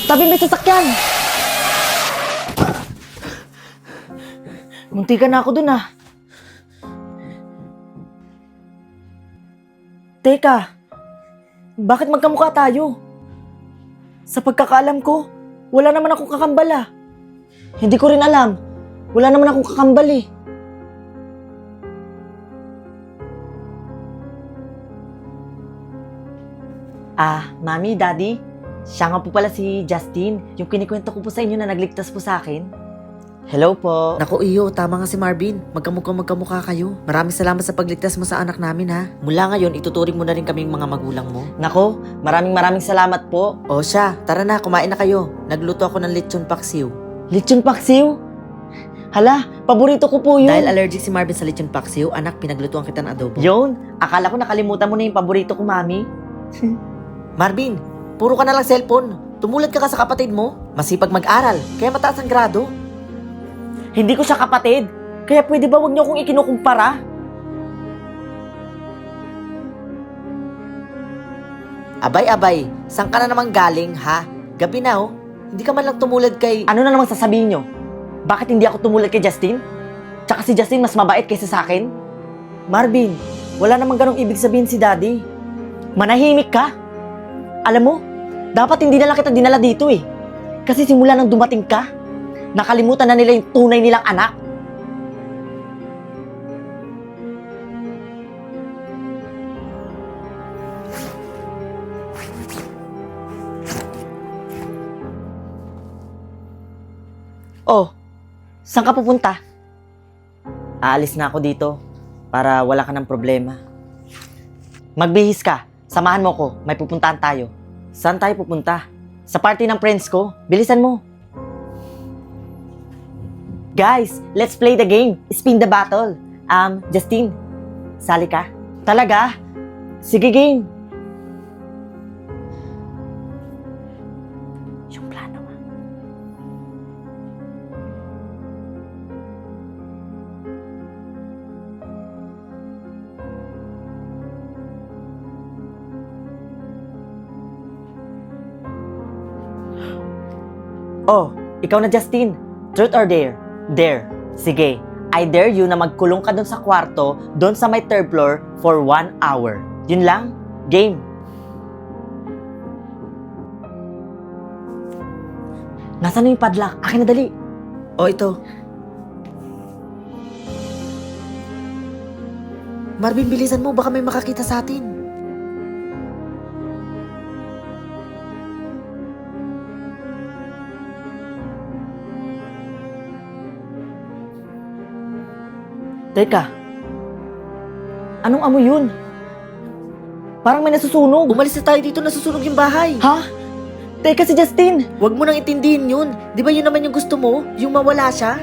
Tabi may sasakyan! Muntikan na ako dun ah. Teka, bakit magkamukha tayo? Sa pagkakaalam ko, wala naman akong kakambal ah. Hindi ko rin alam. Wala naman akong kakambal eh. Mami, Daddy, siya nga po pala si Justin, yung kinikwento ko po sa inyo na nagligtas po sa akin. Hello po. Naku iyo, tama nga si Marvin. Magkamukha kayo. Maraming salamat sa pagligtas mo sa anak namin ha. Mula ngayon, ituturing mo na rin kaming mga magulang mo. Nako, maraming salamat po. O siya, tara na, kumain na kayo. Nagluto ako ng lechon paksiw. Lechon paksiw? Hala, paborito ko po yun. Dahil allergic si Marvin sa lechon paksiw, anak, pinaglutuan kita ng adobo. Yun, akala ko nakalimutan mo na yung paborito ko, Mami. Marvin, puro ka na lang cellphone. Tumulad ka sa kapatid mo. Masipag mag-aral, kaya mataas ang grado. Hindi ko siya kapatid. Kaya pwede ba wag niyo akong ikinukumpara? Abay, saan ka na naman galing, ha? Gabi na, oh. Hindi ka man lang tumulad kay... Ano na namang sasabihin niyo? Bakit hindi ako tumulad kay Justin? Tsaka si Justin mas mabait kaysa sa akin? Marvin, wala namang ganong ibig sabihin si Daddy. Manahimik ka? Alam mo, dapat hindi na lang kita dinala dito eh. Kasi simula nang dumating ka, nakalimutan na nila yung tunay nilang anak. Oh, saan ka pupunta? Aalis na ako dito para wala ka ng problema. Magbihis ka. Samahan mo ko. May pupuntahan tayo. Saan tayo pupunta? Sa party ng friends ko. Bilisan mo. Guys, let's play the game. Spin the battle. Justin, sali ka? Talaga? Sige, game. Yung plano ah. Oh, ikaw na Justin. Truth or dare? Dare. Sige, I dare you na magkulong ka dun sa kwarto, dun sa may third floor for 1 hour. Yun lang? Game. Nasaan na yung padlock? Akin na dali. O ito. Marvin, bilisan mo. Baka may makakita sa atin. Teka. Anong amoy yun? Parang may nasusunog. Umalis na tayo dito. Nasusunog yung bahay. Ha? Teka si Justin. Huwag mo nang intindihin yun. Di ba yun naman yung gusto mo? Yung mawala siya?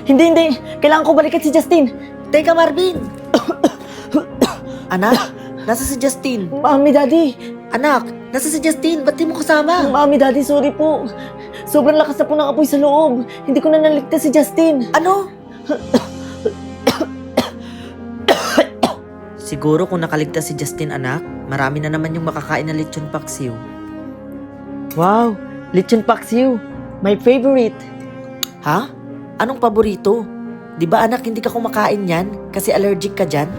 Hindi. Kailangan ko balikan si Justin. Teka, Marvin. Anak, nasa si Justin? Mami, Daddy. Anak, nasa si Justin? Ba't di mo kasama? Mami, Daddy, sorry po. Sobrang lakas na po ng apoy sa loob. Hindi ko na naligtas si Justin. Ano? Siguro kung nakaligtas si Justin, anak, marami na naman yung makakain na lechon paksiw. Wow, lechon paksiw. My favorite. Ha? Anong paborito? Di ba anak, hindi ka kumakain yan kasi allergic ka dyan?